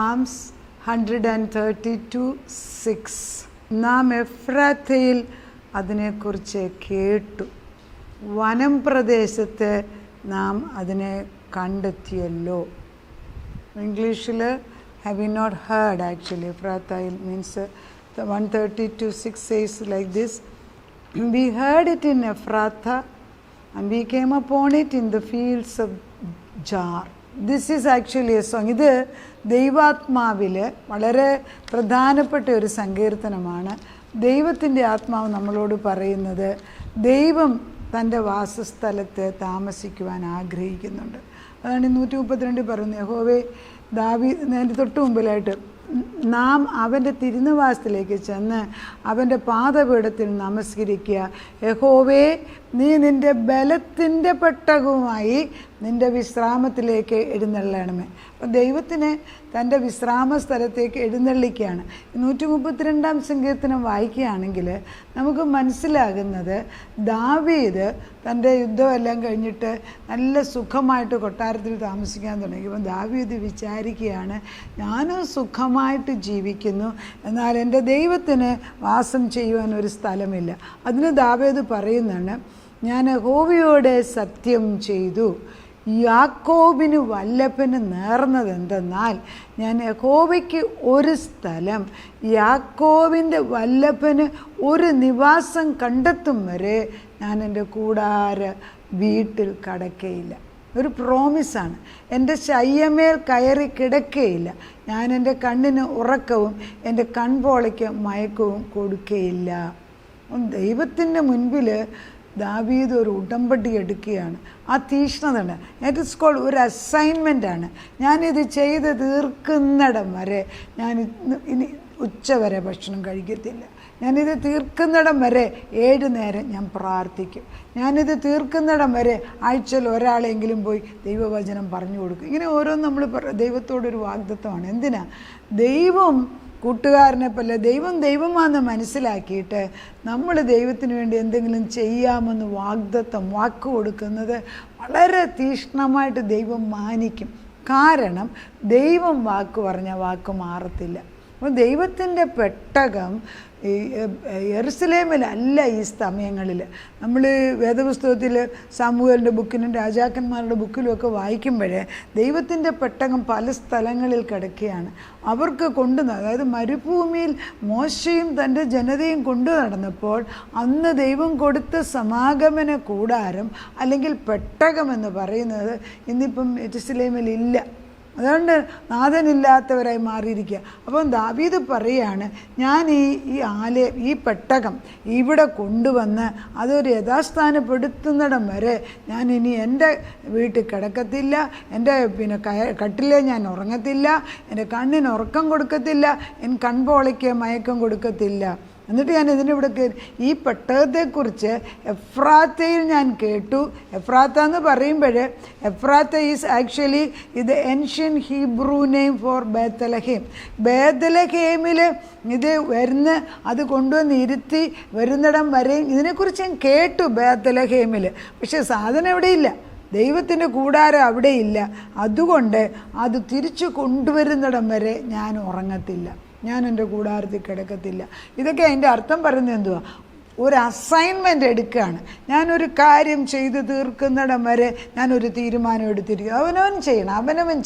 Psalms 132:6. നാം എഫ്രാത്തയിൽ അതിനെക്കുറിച്ച് കേട്ടു, വനം പ്രദേശത്ത് നാം അതിനെ കണ്ടെത്തിയല്ലോ. ഇംഗ്ലീഷിൽ have you not heard, actually Ephrata means 132:6 says like this: we heard it in Ephrata and we came upon it in the fields of Jar. This is actually a song. ഇത് ദൈവാത്മാവിൽ വളരെ പ്രധാനപ്പെട്ട ഒരു സങ്കീർത്തനമാണ്. ദൈവത്തിൻ്റെ ആത്മാവ് നമ്മളോട് പറയുന്നത് ദൈവം തൻ്റെ വാസസ്ഥലത്ത് താമസിക്കുവാൻ ആഗ്രഹിക്കുന്നുണ്ട്. അതാണ് 132 പറയുന്നത്. യഹോവേ, അതിൻ്റെ തൊട്ട് മുമ്പിലായിട്ട് നാം അവൻ്റെ തിരുനിവാസത്തിലേക്ക് ചെന്ന് അവൻ്റെ പാദപീഠത്തിൽ നമസ്കരിക്കുക. യഹോവേ, നീ നിൻ്റെ ബലത്തിൻ്റെ പെട്ടകവുമായി നിൻ്റെ വിശ്രാമത്തിലേക്ക് എഴുന്നള്ളണമേ. അപ്പം ദൈവത്തിന് തൻ്റെ വിശ്രാമ സ്ഥലത്തേക്ക് എഴുന്നള്ളിക്കുകയാണ്. 132-ാം സങ്കീർത്തനം വായിക്കുകയാണെങ്കിൽ നമുക്ക് മനസ്സിലാകുന്നത് ദാവീദ് തൻ്റെ യുദ്ധമെല്ലാം കഴിഞ്ഞിട്ട് നല്ല സുഖമായിട്ട് കൊട്ടാരത്തിൽ താമസിക്കാൻ തുടങ്ങിയപ്പോൾ ദാവീദ് വിചാരിക്കുകയാണ്, ഞാനും സുഖമായിട്ട് ജീവിക്കുന്നു, എന്നാൽ എൻ്റെ ദൈവത്തിന് വാസം ചെയ്യുവാൻ ഒരു സ്ഥലമില്ല. അതിന് ദാവീദ് പറയുന്നതാണ്, ഞാൻ യഹോവയോട് സത്യം ചെയ്തു, യാക്കോബിന് വല്ലഭന് നേർന്നത് എന്തെന്നാൽ ഞാൻ യഹോവയ്ക്ക് ഒരു സ്ഥലം, യാക്കോബിൻ്റെ വല്ലഭന് ഒരു നിവാസം കണ്ടെത്തും വരെ ഞാൻ എൻ്റെ കൂടാര വീട്ടിൽ കടക്കയില്ല. ഒരു പ്രോമിസാണ്. എൻ്റെ ശയ്യമേൽ കയറി കിടക്കയില്ല, ഞാൻ എൻ്റെ കണ്ണിന് ഉറക്കവും എൻ്റെ കൺപോളയ്ക്ക് മയക്കവും കൊടുക്കയില്ല. ദൈവത്തിൻ്റെ മുൻപിൽ ദാവീദ് ഒരു ഉടമ്പടി എടുക്കുകയാണ്. ആ തീഷ്ണതയാണ്. ഇറ്റ് ഇസ് കോൾഡ് ഒരു അസൈൻമെൻ്റാണ്. ഞാനിത് ചെയ്ത് തീർക്കുന്നിടം വരെ ഞാൻ ഇനി ഉച്ചവരെ ഭക്ഷണം കഴിക്കത്തില്ല. ഞാനിത് തീർക്കുന്നിടം വരെ 7 നേരം ഞാൻ പ്രാർത്ഥിക്കും. ഞാനിത് തീർക്കുന്നിടം വരെ ആഴ്ചയിൽ ഒരാളെങ്കിലും പോയി ദൈവവചനം പറഞ്ഞു കൊടുക്കും. ഇങ്ങനെ ഓരോന്നും നമ്മൾ ദൈവത്തോടൊരു വാഗ്ദത്തമാണ്. എന്തിനാ? ദൈവം കൂട്ടുകാരനെ പോലെ ദൈവമാണെന്ന് മനസ്സിലാക്കിയിട്ട് നമ്മൾ ദൈവത്തിന് വേണ്ടി എന്തെങ്കിലും ചെയ്യാമെന്ന് വാക്ക് കൊടുക്കുന്നത് വളരെ തീക്ഷ്ണമായിട്ട് ദൈവം മാനിക്കും. കാരണം ദൈവം വാക്ക് പറഞ്ഞ വാക്ക് മാറത്തില്ല. അപ്പോൾ ദൈവത്തിൻ്റെ പെട്ടകം യെരുസലേമിലല്ല ഈ സമയങ്ങളിൽ. നമ്മൾ വേദപുസ്തകത്തിൽ സാമുവേലിൻ്റെ ബുക്കിനും രാജാക്കന്മാരുടെ ബുക്കിലുമൊക്കെ വായിക്കുമ്പോഴേ ദൈവത്തിൻ്റെ പെട്ടകം പല സ്ഥലങ്ങളിൽ കിടക്കുകയാണ്. അവർക്ക് അതായത് മരുഭൂമിയിൽ മോശയും തൻ്റെ ജനതയും കൊണ്ടു നടന്നപ്പോൾ അന്ന് ദൈവം കൊടുത്ത സമാഗമന കൂടാരം അല്ലെങ്കിൽ പെട്ടകം എന്ന് പറയുന്നത് ഇന്നിപ്പം യെരുസലേമിലില്ല. അതുകൊണ്ട് നാഥനില്ലാത്തവരായി മാറിയിരിക്കുക. അപ്പം ദാവീദ് പറയുകയാണ്, ഞാൻ ഈ പെട്ടകം ഇവിടെ കൊണ്ടുവന്ന് അതൊരു യഥാസ്ഥാനപ്പെടുത്തുന്നിടം വരെ ഞാൻ ഇനി എൻ്റെ വീട്ടിൽ കിടക്കത്തില്ല, എൻ്റെ കട്ടിലേ ഞാൻ ഉറങ്ങത്തില്ല, എൻ്റെ കണ്ണിന് ഉറക്കം കൊടുക്കത്തില്ല, എൻ്റെ കൺപോളയ്ക്ക് മയക്കം കൊടുക്കത്തില്ല. എന്നിട്ട് ഞാൻ ഇതിനിവിടെ ഈ പെട്ടകത്തെക്കുറിച്ച് എഫ്രാത്തയിൽ ഞാൻ കേട്ടു. എഫ്രാത്ത എന്ന് പറയുമ്പോൾ എഫ്രാത്ത ഈസ് ആക്ച്വലി ഇത് ancient Hebrew name for Bethlehem. ബേത്തലഹേമിൽ ഇത് അത് കൊണ്ടുവന്ന് ഇരുത്തി വരുന്നിടം വരെയും ഇതിനെക്കുറിച്ച് ഞാൻ കേട്ടു ബേത്തലഹേമിൽ. പക്ഷേ സാധനം എവിടെയില്ല, ദൈവത്തിൻ്റെ കൂടാരം അവിടെയില്ല. അതുകൊണ്ട് അത് തിരിച്ചു കൊണ്ടുവരുന്നിടം വരെ ഞാൻ ഉറങ്ങത്തില്ല, ഞാൻ എൻ്റെ കൂടാരത്തിൽ കിടക്കത്തില്ല. ഇതൊക്കെ അതിൻ്റെ അർത്ഥം പറയുന്നത് എന്തുവാ? ഒരു അസൈൻമെൻ്റ് എടുക്കുകയാണ്. ഞാനൊരു കാര്യം ചെയ്ത് തീർക്കുന്നിടം വരെ ഞാനൊരു തീരുമാനം എടുത്തിരിക്കും. അവനവൻ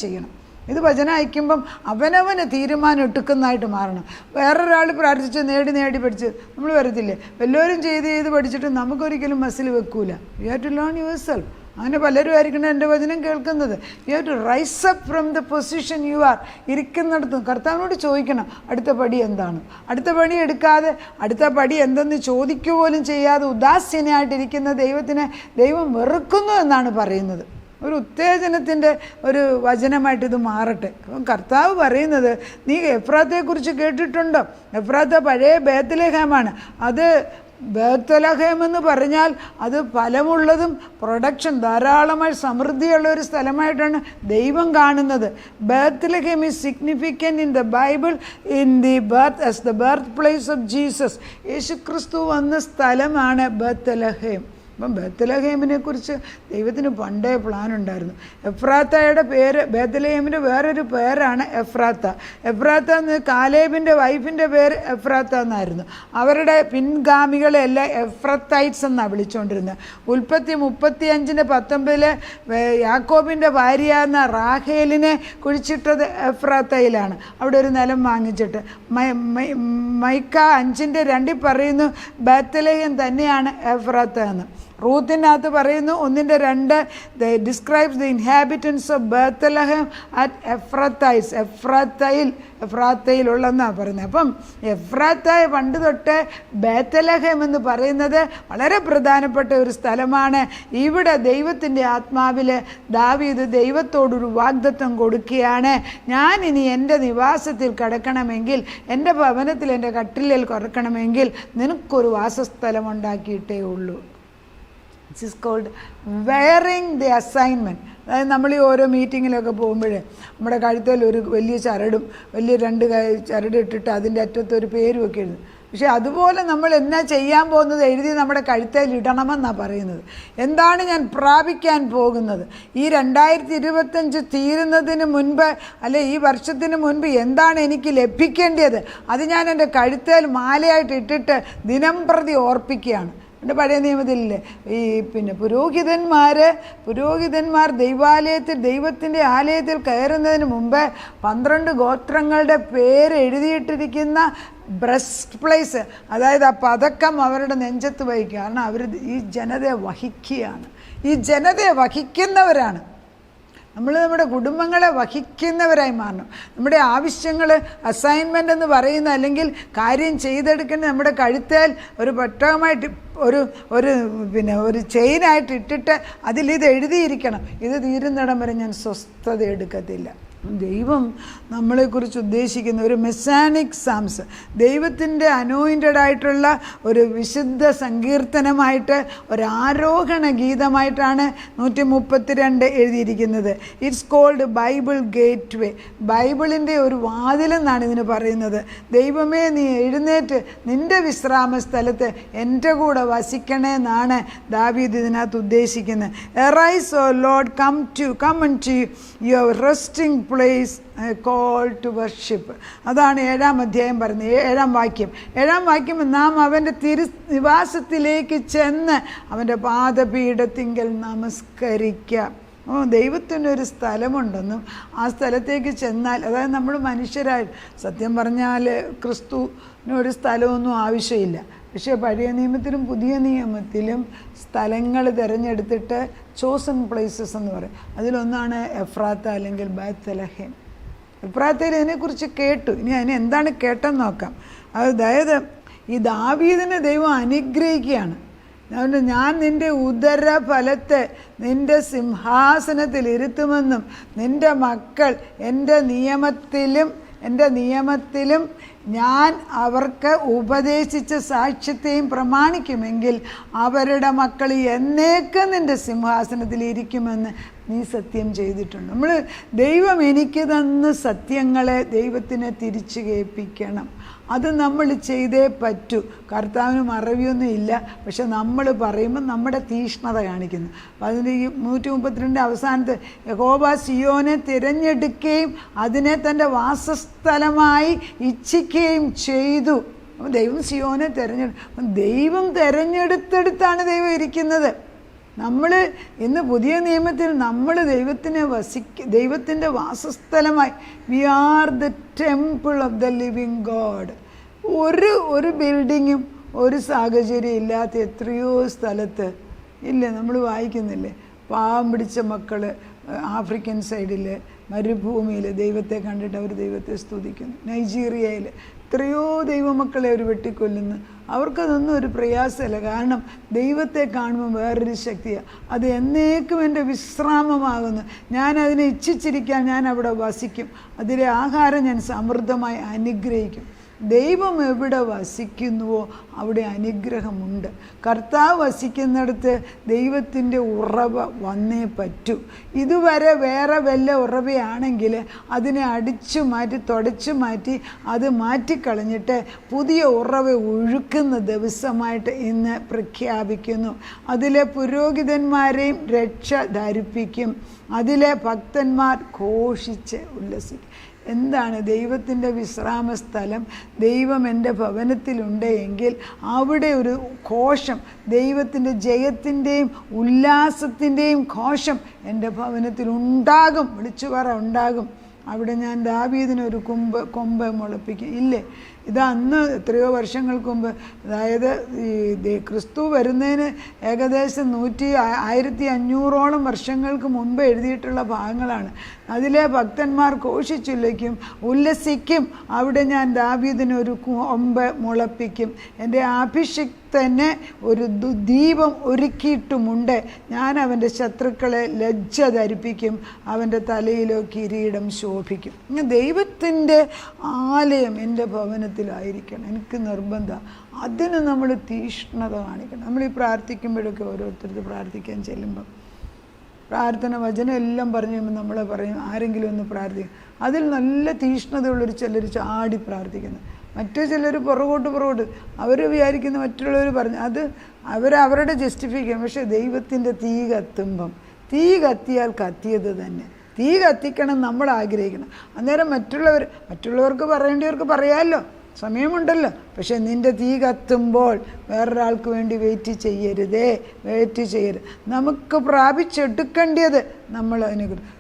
ചെയ്യണം. ഇത് വചനം അയക്കുമ്പം അവനവന് തീരുമാനം എടുക്കുന്നതായിട്ട് മാറണം. വേറൊരാൾ പ്രാർത്ഥിച്ച് നേടി പഠിച്ച് നമ്മൾ വരത്തില്ലേ? എല്ലാവരും ചെയ്ത് പഠിച്ചിട്ട് നമുക്കൊരിക്കലും മസിൽ വെക്കൂല. You have to learn yourself. അങ്ങനെ പലരും ആയിരിക്കണം എൻ്റെ വചനം കേൾക്കുന്നത്. You have to rise up from the position you are. ഇരിക്കുന്നിടത്തും കർത്താവിനോട് ചോദിക്കണം, അടുത്ത പടി എന്താണ്? അടുത്ത പടി എടുക്കാതെ അടുത്ത പടി എന്തെന്ന് ചോദിക്കുക പോലും ചെയ്യാതെ ഉദാസീനമായിട്ടിരിക്കുന്ന ദൈവത്തിനെ ദൈവം വെറുക്കുന്നു എന്നാണ് പറയുന്നത്. ഒരു ഉത്തേജനത്തിൻ്റെ ഒരു വചനമായിട്ട് ഇത് മാറട്ടെ. അപ്പം കർത്താവ് പറയുന്നത്, നീ എഫ്രാത്തയെക്കുറിച്ച് കേട്ടിട്ടുണ്ടോ? എഫ്രാത്ത പഴയ ബേത്ലഹേമാണ്. അത് ബേത്ലഹേം എന്ന് പറഞ്ഞാൽ അത് ഫലമുള്ളതും പ്രൊഡക്ഷൻ ധാരാളമായി സമൃദ്ധിയുള്ള ഒരു സ്ഥലമായിട്ടാണ് ദൈവം കാണുന്നത്. Bethlehem is significant in the Bible in the birth as the birth place of Jesus. യേശുക്രിസ്തു വന്ന സ്ഥലമാണ് ബേത്ലഹേം. അപ്പം ബേത്ലഹേമിനെ കുറിച്ച് ദൈവത്തിന് പണ്ടേ പ്ലാൻ ഉണ്ടായിരുന്നു. എഫ്രാത്തയുടെ പേര്, ബേത്ലഹേമിൻ്റെ വേറൊരു പേരാണ് എഫ്രാത്ത. എഫ്രാത്ത എന്ന് കാലേബിൻ്റെ വൈഫിൻ്റെ പേര് എഫ്രാത്ത എന്നായിരുന്നു. അവരുടെ പിൻഗാമികളെല്ലാം എഫ്രത്തൈറ്റ്സ് എന്നാണ് വിളിച്ചുകൊണ്ടിരുന്നത്. ഉൽപ്പത്തി 35:19 യാക്കോബിൻ്റെ ഭാര്യ എന്ന റാഹേലിനെ കുഴിച്ചിട്ടത് എഫ്രാത്തയിലാണ്, അവിടെ ഒരു നിലം വാങ്ങിച്ചിട്ട്. മൈക്ക 5:2 പറയുന്നു ബേത്ലഹേം തന്നെയാണ് എഫ്രാത്ത എന്ന്. റൂത്തിനകത്ത് പറയുന്നു 1:2 describes the inhabitants of Bethlehem at Ephrathites, എഫ്രാത്തയിലുള്ളതെന്നാണ് പറയുന്നത്. അപ്പം എഫ്രാത്തായ പണ്ട് തൊട്ട് ബേത്ലഹേം എന്ന് പറയുന്നത് വളരെ പ്രധാനപ്പെട്ട ഒരു സ്ഥലമാണ്. ഇവിടെ ദൈവത്തിൻ്റെ ആത്മാവിൽ ദാവീദ് ദൈവത്തോടൊരു വാഗ്ദത്തം കൊടുക്കുകയാണ്, ഞാൻ ഇനി എൻ്റെ നിവാസത്തിൽ കിടക്കണമെങ്കിൽ, എൻ്റെ ഭവനത്തിൽ എൻ്റെ കട്ടിലിൽ കിടക്കണമെങ്കിൽ നിനക്കൊരു വാസസ്ഥലം ഉണ്ടാക്കിയിട്ടേ ഉള്ളൂ. It's is cold wearing the assignment. അതായത് നമ്മൾ ഈ ഓരോ മീറ്റിങ്ങിലൊക്കെ പോകുമ്പോൾ നമ്മുടെ കഴുത്തിൽ ഒരു വലിയ ചരടും വലിയ 2 ചരട് ഇട്ടിട്ട് അതിൻ്റെ അറ്റത്തൊരു പേരും ഒക്കെ എഴുതും. പക്ഷേ അതുപോലെ നമ്മൾ എന്നാ ചെയ്യാൻ പോകുന്നത് എഴുതി നമ്മുടെ കഴുത്തിൽ ഇടണമെന്നാണ് പറയുന്നത്. എന്താണ് ഞാൻ പ്രാപിക്കാൻ പോകുന്നത്, ഈ 2025 തീരുന്നതിന് മുൻപ് അല്ലെ ഈ വർഷത്തിന് മുൻപ് എന്താണ് എനിക്ക് ലഭിക്കേണ്ടത്, അത് ഞാൻ എൻ്റെ കഴുത്തിൽ മാലയായിട്ട് ഇട്ടിട്ട് ദിനം പ്രതി ഓർപ്പിക്കുകയാണ്. എൻ്റെ പഴയ നിയമത്തിലില്ലേ ഈ പുരോഹിതന്മാർ ദൈവാലയത്തിൽ, ദൈവത്തിൻ്റെ ആലയത്തിൽ കയറുന്നതിന് മുമ്പ് 12 ഗോത്രങ്ങളുടെ പേര് എഴുതിയിട്ടിരിക്കുന്ന ബ്രസ്റ്റ് പ്ലേസ്, അതായത് ആ പതക്കം അവരുടെ നെഞ്ചത്ത് വഹിക്കുക. കാരണം അവർ ഈ ജനതയെ വഹിക്കുകയാണ്, ഈ ജനതയെ വഹിക്കുന്നവരാണ്. നമ്മൾ നമ്മുടെ കുടുംബങ്ങളെ വഹിക്കുന്നവരായി മാറണം. നമ്മുടെ ആവശ്യങ്ങൾ, അസൈൻമെൻ്റ് എന്ന് പറയുന്ന അല്ലെങ്കിൽ കാര്യം ചെയ്തെടുക്കേണ്ടത് നമ്മുടെ കഴുത്തേൽ ഒരു പെട്ടകമായിട്ട് ഒരു ചെയിനായിട്ട് ഇട്ടിട്ട് അതിലിത് എഴുതിയിരിക്കണം, ഇത് തീരുന്നിടം വരെ ഞാൻ സ്വസ്ഥത എടുക്കത്തില്ല. ദൈവം നമ്മളെക്കുറിച്ച് ഉദ്ദേശിക്കുന്ന ഒരു മെസ്സാനിക് സാംസ്, ദൈവത്തിൻ്റെ അനോയിൻറ്റഡ് ആയിട്ടുള്ള ഒരു വിശുദ്ധ സങ്കീർത്തനമായിട്ട്, ഒരു ആരോഹണ ഗീതമായിട്ടാണ് 132 എഴുതിയിരിക്കുന്നത്. It's called Bible gateway, ബൈബിളിൻ്റെ ഒരു വാതിലെന്നാണ് ഇതിന് പറയുന്നത്. ദൈവമേ നീ എഴുന്നേറ്റ് നിൻ്റെ വിശ്രാമ സ്ഥലത്ത് എൻ്റെ കൂടെ വസിക്കണേ എന്നാണ് ദാവീദ് ഇതിനകത്ത് ഉദ്ദേശിക്കുന്നത്. Arise O Lord, come unto your resting place, call to worship. അതാണ് 7-ാം അധ്യായം പറയുന്നത്, 7-ാം വാക്യം. നാം അവൻ്റെ നിവാസത്തിലേക്ക് ചെന്ന് അവൻ്റെ പാദപീഠത്തിങ്കൽ നമസ്കരിക്കാം. ദൈവത്തിനൊരു സ്ഥലമുണ്ടെന്നും ആ സ്ഥലത്തേക്ക് ചെന്നാൽ, അതായത് നമ്മൾ മനുഷ്യരായി, സത്യം പറഞ്ഞാൽ ക്രിസ്തുവിനൊരു സ്ഥലമൊന്നും ആവശ്യമില്ല. പക്ഷേ പഴയ നിയമത്തിലും പുതിയ നിയമത്തിലും സ്ഥലങ്ങൾ തിരഞ്ഞെടുത്തിട്ട് ചോസൺ പ്ലേസസ് എന്ന് പറയും. അതിലൊന്നാണ് എഫ്രാത്ത അല്ലെങ്കിൽ ബേത്ലഹേം. എഫ്രാത്തയിൽ ഇതിനെക്കുറിച്ച് കേട്ടു. ഇനി അതിന് എന്താണ് കേട്ടെന്ന് നോക്കാം. അതായത് ഈ ദാവീദിനെ ദൈവം അനുഗ്രഹിക്കുകയാണ്. അതുകൊണ്ട് ഞാൻ നിൻ്റെ ഉദരഫലത്തെ നിൻ്റെ സിംഹാസനത്തിൽ ഇരുത്തുമെന്നും നിൻ്റെ മക്കൾ എൻ്റെ നിയമത്തിലും ഞാൻ അവർക്ക് ഉപദേശിച്ച സാക്ഷ്യത്തെയും പ്രമാണിക്കുമെങ്കിൽ അവരുടെ മക്കൾ എന്നേക്കും നിൻ്റെ സിംഹാസനത്തിൽ ഇരിക്കുമെന്ന് നീ സത്യം ചെയ്തിട്ടുണ്ട്. നമ്മൾ ദൈവം എനിക്ക് തന്ന സത്യങ്ങളെ ദൈവത്തിനെ തിരിച്ചു കേൾപ്പിക്കണം. അത് നമ്മൾ ചെയ്തേ പറ്റൂ. കർത്താവിന് മറവിയൊന്നും ഇല്ല, പക്ഷെ നമ്മൾ പറയുമ്പോൾ നമ്മുടെ തീഷ്ണത കാണിക്കുന്നു. അപ്പോൾ അതിൻ്റെ ഈ 132 അവസാനത്ത് യഹോവ സിയോനെ തിരഞ്ഞെടുക്കുകയും അതിനെ തൻ്റെ വാസസ്ഥലമായി ഇച്ഛിക്കുകയും ചെയ്തു. അപ്പം ദൈവം സിയോനെ ദൈവം തിരഞ്ഞെടുത്തെടുത്താണ് ദൈവം ഇരിക്കുന്നത്. നമ്മൾ ഇന്ന് പുതിയ നിയമത്തിൽ നമ്മൾ ദൈവത്തിൻ്റെ വാസസ്ഥലമായി, we are the temple of the living God. ഒരു ബിൽഡിങ്ങും ഒരു സാഹചര്യം ഇല്ലാത്ത എത്രയോ സ്ഥലത്ത് ഇല്ലേ, നമ്മൾ വായിക്കുന്നില്ലേ, പാവം പിടിച്ച മക്കൾ ആഫ്രിക്കൻ സൈഡിൽ മരുഭൂമിയിൽ ദൈവത്തെ കണ്ടിട്ട് അവർ ദൈവത്തെ സ്തുതിക്കുന്നു. നൈജീരിയയിൽ എത്രയോ ദൈവമക്കളെ അവർ വെട്ടിക്കൊല്ലുന്നു. അവർക്കതൊന്നും ഒരു പ്രയാസമല്ല, കാരണം ദൈവത്തെ കാണുമ്പോൾ വേറൊരു ശക്തിയാണ്. അത് എന്നേക്കും എൻ്റെ വിശ്രാമമാകുന്നു. ഞാൻ അതിനെ ഇച്ഛിച്ചിരിക്കാൻ ഞാൻ അവിടെ വസിക്കും. അതിലെ ആഹാരം ഞാൻ സമൃദ്ധമായി അനുഗ്രഹിക്കും. ദൈവം എവിടെ വസിക്കുന്നുവോ അവിടെ അനുഗ്രഹമുണ്ട്. കർത്താവ് വസിക്കുന്നിടത്ത് ദൈവത്തിൻ്റെ ഉറവ വന്നേ പറ്റൂ. ഇതുവരെ വേറെ വല്ല ഉറവയാണെങ്കിൽ അതിനെ അടിച്ചു മാറ്റി തുടച്ചു മാറ്റി അത് മാറ്റിക്കളഞ്ഞിട്ട് പുതിയ ഉറവ ഒഴുക്കുന്ന ദിവസമായിട്ട് ഇന്ന് പ്രഖ്യാപിക്കുന്നു. അതിലെ പുരോഹിതന്മാരെയും രക്ഷ ധരിപ്പിക്കും. അതിലെ ഭക്തന്മാർ ഘോഷിച്ച് ഉല്ലസിക്കും. എന്താണ് ദൈവത്തിൻ്റെ വിശ്രാമ സ്ഥലം? ദൈവം എൻ്റെ ഭവനത്തിലുണ്ട് എങ്കിൽ അവിടെ ഒരു ഘോഷം, ദൈവത്തിൻ്റെ ജയത്തിൻ്റെയും ഉല്ലാസത്തിൻ്റെയും ഘോഷം എൻ്റെ ഭവനത്തിൽ ഉണ്ടാകും. വിളിച്ചു പറ, ഉണ്ടാകും. അവിടെ ഞാൻ ദാവീദിനൊരു കൊമ്പ് മുളപ്പിക്കും. ഇല്ലേ, ഇത് അന്ന് എത്രയോ വർഷങ്ങൾക്ക് മുമ്പ്, അതായത് ഈ ക്രിസ്തു വരുന്നതിന് ഏകദേശം 1500ഓളം വർഷങ്ങൾക്ക് മുമ്പ് എഴുതിയിട്ടുള്ള ഭാഗങ്ങളാണ്. അതിലെ ഭക്തന്മാർ ഘോഷിച്ചുല്ലയ്ക്കും ഉല്ലസിക്കും. അവിടെ ഞാൻ ദാവീദിനൊരു കൊമ്പ് മുളപ്പിക്കും. എൻ്റെ അഭിഷിക്തനെ ഒരു ദീപം ഒരുക്കിയിട്ടുമുണ്ട്. ഞാൻ അവൻ്റെ ശത്രുക്കളെ ലജ്ജ ധരിപ്പിക്കും. അവൻ്റെ തലയിലോ കിരീടം ശോഭിക്കും. ദൈവത്തിൻ്റെ ആലയം എൻ്റെ ഭവനത്തിലായിരിക്കണം. എനിക്ക് നിർബന്ധം. അതിന് നമ്മൾ തീഷ്ണത കാണിക്കണം. നമ്മൾ ഈ പ്രാർത്ഥിക്കുമ്പോഴൊക്കെ ഓരോരുത്തർക്ക് പ്രാർത്ഥിക്കാൻ ചെല്ലുമ്പം പ്രാർത്ഥന വചനം എല്ലാം പറഞ്ഞു കഴിയുമ്പോൾ നമ്മളെ പറയും ആരെങ്കിലും ഒന്ന് പ്രാർത്ഥിക്കും. അതിൽ നല്ല തീഷ്ണതയുള്ളൊരു ചിലർ ചാടി പ്രാർത്ഥിക്കുന്നു. മറ്റു ചിലർ പുറകോട്ട് അവർ വിചാരിക്കുന്ന മറ്റുള്ളവർ പറഞ്ഞു അത് അവരവരുടെ ജസ്റ്റിഫിക്കേഷൻ. പക്ഷേ ദൈവത്തിൻ്റെ തീ കത്തുമ്പം, തീ കത്തിയാൽ കത്തിയത് തന്നെ. തീ കത്തിക്കണം നമ്മൾ ആഗ്രഹിക്കണം. അന്നേരം മറ്റുള്ളവർക്ക് പറയേണ്ടവർക്ക് പറയാമല്ലോ, സമയമുണ്ടല്ലോ. പക്ഷെ നിൻ്റെ തീ കത്തുമ്പോൾ വേറൊരാൾക്ക് വേണ്ടി വെയിറ്റ് ചെയ്യരുത്. നമുക്ക് പ്രാപിച്ചെടുക്കേണ്ടത് നമ്മൾ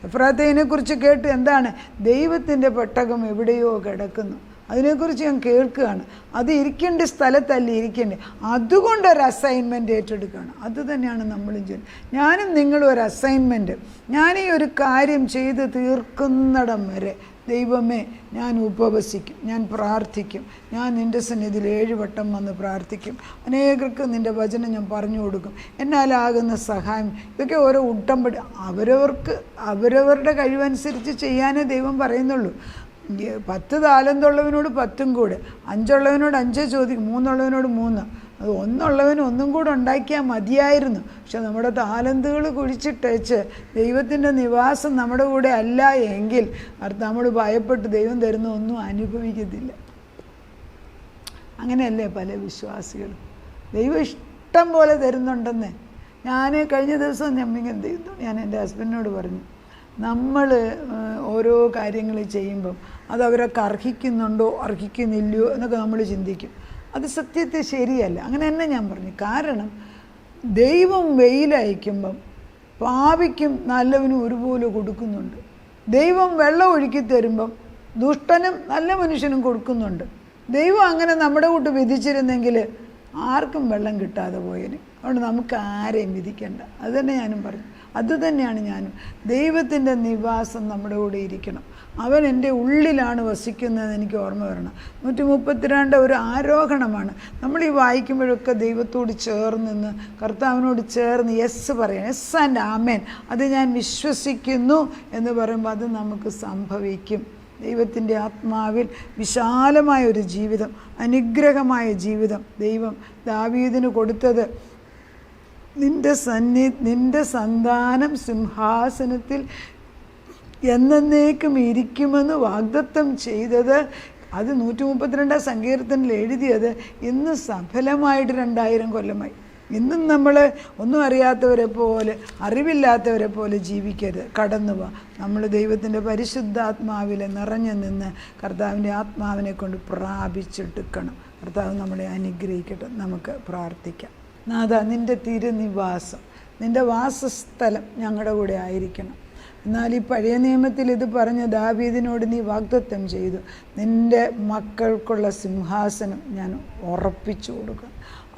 എഫ്രാത്തയിനെക്കുറിച്ച് കേട്ട് എന്താണ്? ദൈവത്തിൻ്റെ പെട്ടകം എവിടെയോ കിടക്കുന്നു. അതിനെക്കുറിച്ച് ഞാൻ കേൾക്കുകയാണ്. അത് ഇരിക്കേണ്ട സ്ഥലത്തല്ല ഇരിക്കേണ്ടത്. അതുകൊണ്ടൊരു അസൈൻമെൻറ്റ് ഏറ്റെടുക്കുകയാണ്. അത് തന്നെയാണ് നമ്മളും ചെയ്യുന്നത്. ഞാനും നിങ്ങളും ഒരു അസൈൻമെൻറ്റ്. ഞാൻ ഈ ഒരു കാര്യം ചെയ്ത് തീർക്കുന്നിടം വരെ ദൈവമേ ഞാൻ ഉപവസിക്കും, ഞാൻ പ്രാർത്ഥിക്കും, ഞാൻ നിൻ്റെ സന്നിധിയിൽ 7 വട്ടം വന്ന് പ്രാർത്ഥിക്കും, അനേകർക്ക് നിൻ്റെ വചനം ഞാൻ പറഞ്ഞു കൊടുക്കും, എന്നാലാകുന്ന സഹായം. ഇതൊക്കെ ഓരോ ഉടമ്പടി. അവരവരുടെ കഴിവനുസരിച്ച് ചെയ്യാനേ ദൈവം പറയുന്നുള്ളൂ. 10 താലന്തുള്ളവനോട് 10 കൂടെ, 5 ഉള്ളവനോട് 5 ചോദിക്കും, 3 ഉള്ളവനോട് 3. അത് 1 ഉള്ളവന് 1 കൂടെ ഉണ്ടാക്കിയാൽ മതിയായിരുന്നു. പക്ഷെ നമ്മുടെ താലന്തുകൾ കുഴിച്ചിട്ടേച്ച് ദൈവത്തിൻ്റെ നിവാസം നമ്മുടെ കൂടെ അല്ല എങ്കിൽ നമ്മൾ ഭയപ്പെട്ട് ദൈവം തരുന്ന ഒന്നും അനുഭവിക്കത്തില്ല. അങ്ങനെയല്ലേ പല വിശ്വാസികളും? ദൈവം ഇഷ്ടം പോലെ തരുന്നുണ്ടെന്ന്. ഞാൻ കഴിഞ്ഞ ദിവസം ഞാൻ എൻ്റെ ഹസ്ബൻഡിനോട് പറഞ്ഞു, നമ്മൾ ഓരോ കാര്യങ്ങൾ ചെയ്യുമ്പം അതവരൊക്കെ അർഹിക്കുന്നുണ്ടോ അർഹിക്കുന്നില്ലയോ എന്നൊക്കെ നമ്മൾ ചിന്തിക്കും. അത് സത്യത്തിൽ ശരിയല്ല. അങ്ങനെ തന്നെ ഞാൻ പറഞ്ഞു. കാരണം ദൈവം വെയിലയക്കുമ്പം പാപിക്കും നല്ലവനും ഒരുപോലെ കൊടുക്കുന്നുണ്ട്. ദൈവം വെള്ളം ഒഴുക്കി തരുമ്പം ദുഷ്ടനും നല്ല മനുഷ്യനും കൊടുക്കുന്നുണ്ട്. ദൈവം അങ്ങനെ നമ്മുടെ കൂട്ട് വിധിച്ചിരുന്നെങ്കിൽ ആർക്കും വെള്ളം കിട്ടാതെ പോയേനെ. അതുകൊണ്ട് നമുക്ക് ആരെയും വിധിക്കേണ്ട. അത് തന്നെ ഞാനും പറഞ്ഞു. അതുതന്നെയാണ് ഞാനും. ദൈവത്തിൻ്റെ നിവാസം നമ്മുടെ കൂടെ ഇരിക്കണം. അവൻ എൻ്റെ ഉള്ളിലാണ് വസിക്കുന്നതെന്ന് എനിക്ക് ഓർമ്മ വരണം. 132 ഒരു ആരോഹണമാണ്. നമ്മൾ ഈ വായിക്കുമ്പോഴൊക്കെ ദൈവത്തോട് ചേർന്ന് നിന്ന് കർത്താവിനോട് ചേർന്ന് യെസ് പറയണം. യെസ് ആൻഡ് ആമേൻ. അത് ഞാൻ വിശ്വസിക്കുന്നു എന്ന് പറയുമ്പോൾ അത് നമുക്ക് സംഭവിക്കും. ദൈവത്തിൻ്റെ ആത്മാവിൽ വിശാലമായൊരു ജീവിതം, അനുഗ്രഹമായ ജീവിതം ദൈവം ദാവീദിന് കൊടുത്തത്. നിന്റെ സന്താനം സിംഹാസനത്തിൽ എന്നേക്കും ഇരിക്കുമെന്ന് വാഗ്ദത്തം ചെയ്തത്, അത് 132 സങ്കീർത്തനത്തിൽ എഴുതിയത് ഇന്ന് സഫലമായിട്ട് 2000 കൊല്ലമായി. ഇന്നും നമ്മൾ ഒന്നും അറിയാത്തവരെ പോലെ അറിവില്ലാത്തവരെ പോലെ ജീവിക്കരുത്. കടന്നു പോവാം. നമ്മൾ ദൈവത്തിൻ്റെ പരിശുദ്ധാത്മാവിൽ നിറഞ്ഞു നിന്ന് കർത്താവിൻ്റെ ആത്മാവിനെ കൊണ്ട് പ്രാപിച്ചെടുക്കണം. കർത്താവ് നമ്മളെ അനുഗ്രഹിക്കട്ടെ. നമുക്ക് പ്രാർത്ഥിക്കാം. നാഥ, നിൻ്റെ തിരുനിവാസം, നിൻ്റെ വാസസ്ഥലം ഞങ്ങളുടെ കൂടെ ആയിരിക്കണം. എന്നാൽ ഈ പഴയ നിയമത്തിൽ ഇത് പറഞ്ഞ ദാവീദിനോട് നീ വാഗ്ദത്തം ചെയ്തു, നിൻ്റെ മക്കൾക്കുള്ള സിംഹാസനം ഞാൻ ഉറപ്പിച്ചു കൊടുക്കും.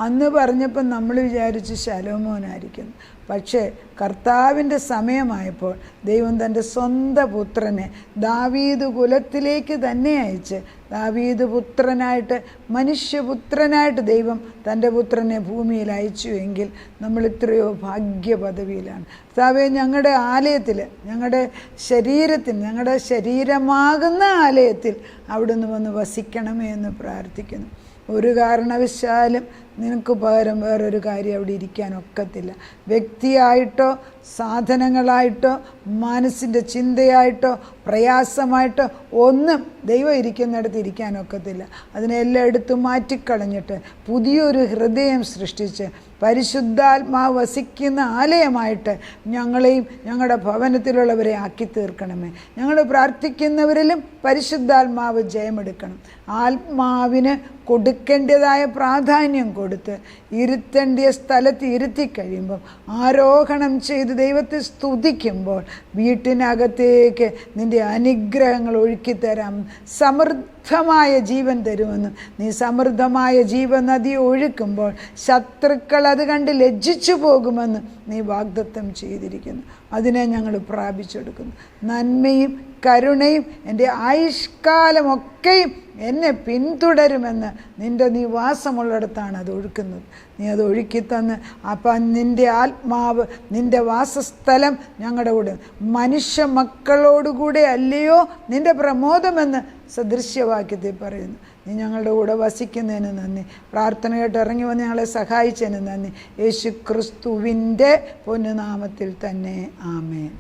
അന്ന് പറഞ്ഞപ്പോൾ നമ്മൾ വിചാരിച്ച് ശലോമോനായിരിക്കുന്നു. പക്ഷേ കർത്താവിൻ്റെ സമയമായപ്പോൾ ദൈവം തൻ്റെ സ്വന്തം പുത്രനെ ദാവീദ് കുലത്തിലേക്ക് തന്നെ അയച്ച്, ദാവീദ് പുത്രനായിട്ട്, മനുഷ്യപുത്രനായിട്ട് ദൈവം തൻ്റെ പുത്രനെ ഭൂമിയിൽ അയച്ചു എങ്കിൽ നമ്മൾ എത്രയോ ഭാഗ്യപദവിയിലാണ്. കർത്താവേ, ഞങ്ങളുടെ ആലയത്തിൽ, ഞങ്ങളുടെ ശരീരത്തിൽ, ഞങ്ങളുടെ ശരീരമാകുന്ന ആലയത്തിൽ അവിടുന്ന് വന്ന് വസിക്കണമേ എന്ന് പ്രാർത്ഥിക്കുന്നു. ഒരു കാരണവശാലും നിനക്ക് പകരം വേറൊരു കാര്യം അവിടെ ഇരിക്കാൻ ഒക്കത്തില്ല. വ്യക്തിയായിട്ടോ സാധനങ്ങളായിട്ടോ മനസ്സിൻ്റെ ചിന്തയായിട്ടോ പ്രയാസമായിട്ടോ ഒന്നും ദൈവം ഇരിക്കുന്നിടത്ത് ഇരിക്കാൻ ഒക്കത്തില്ല. അതിനെല്ലാം എടുത്ത് മാറ്റിക്കളഞ്ഞിട്ട് പുതിയൊരു ഹൃദയം സൃഷ്ടിച്ച് പരിശുദ്ധാത്മാവ് വസിക്കുന്ന ആലയമായിട്ട് ഞങ്ങളെയും ഞങ്ങളുടെ ഭവനത്തിലുള്ളവരെ ആക്കി തീർക്കണമേ. ഞങ്ങൾ പ്രാർത്ഥിക്കുന്നവരിലും പരിശുദ്ധാത്മാവ് ജയമെടുക്കണം. ആത്മാവിന് കൊടുക്കേണ്ടതായ പ്രാധാന്യം കൊടുത്ത് ഇരുത്തേണ്ടിയ സ്ഥലത്ത് ഇരുത്തി കഴിയുമ്പം ആരോഹണം ചെയ്ത് ദൈവത്തെ സ്തുതിക്കുമ്പോൾ വീട്ടിനകത്തേക്ക് നിൻ്റെ അനുഗ്രഹങ്ങൾ ഒഴുക്കിത്തരാം. സമൃദ്ധമായ ജീവൻ തരുമെന്ന് നീ സമൃദ്ധമായ ജീവനദി ഒഴുക്കുമ്പോൾ ശത്രുക്കൾ അത് കണ്ട് ലജ്ജിച്ചു പോകുമെന്ന് നീ വാഗ്ദത്തം ചെയ്തിരിക്കുന്നു. അതിനെ ഞങ്ങൾ പ്രാപിച്ചെടുക്കുന്നു. നന്മയും കരുണയും എൻ്റെ ആയുഷ്കാലമൊക്കെയും എന്നെ പിന്തുടരുമെന്ന് നിൻ്റെ നിവാസമുള്ളിടത്താണ് അത് ഒഴുക്കുന്നത്. നീ അത് ഒഴുക്കിത്തന്ന് അപ്പം നിൻ്റെ ആത്മാവ്, നിൻ്റെ വാസസ്ഥലം ഞങ്ങളുടെ കൂടെ, മനുഷ്യ മക്കളോടുകൂടെ അല്ലയോ നിൻ്റെ പ്രമോദമെന്ന് സദൃശ്യവാക്യത്തിൽ പറയുന്നു. നീ ഞങ്ങളുടെ കൂടെ വസിക്കുന്നതിന് നന്ദി. പ്രാർത്ഥന കേട്ട് ഇറങ്ങി വന്ന് ഞങ്ങളെ സഹായിച്ചതിന് നന്ദി. യേശു ക്രിസ്തുവിൻ്റെ പൊന്നുനാമത്തിൽ തന്നെ ആമേൻ.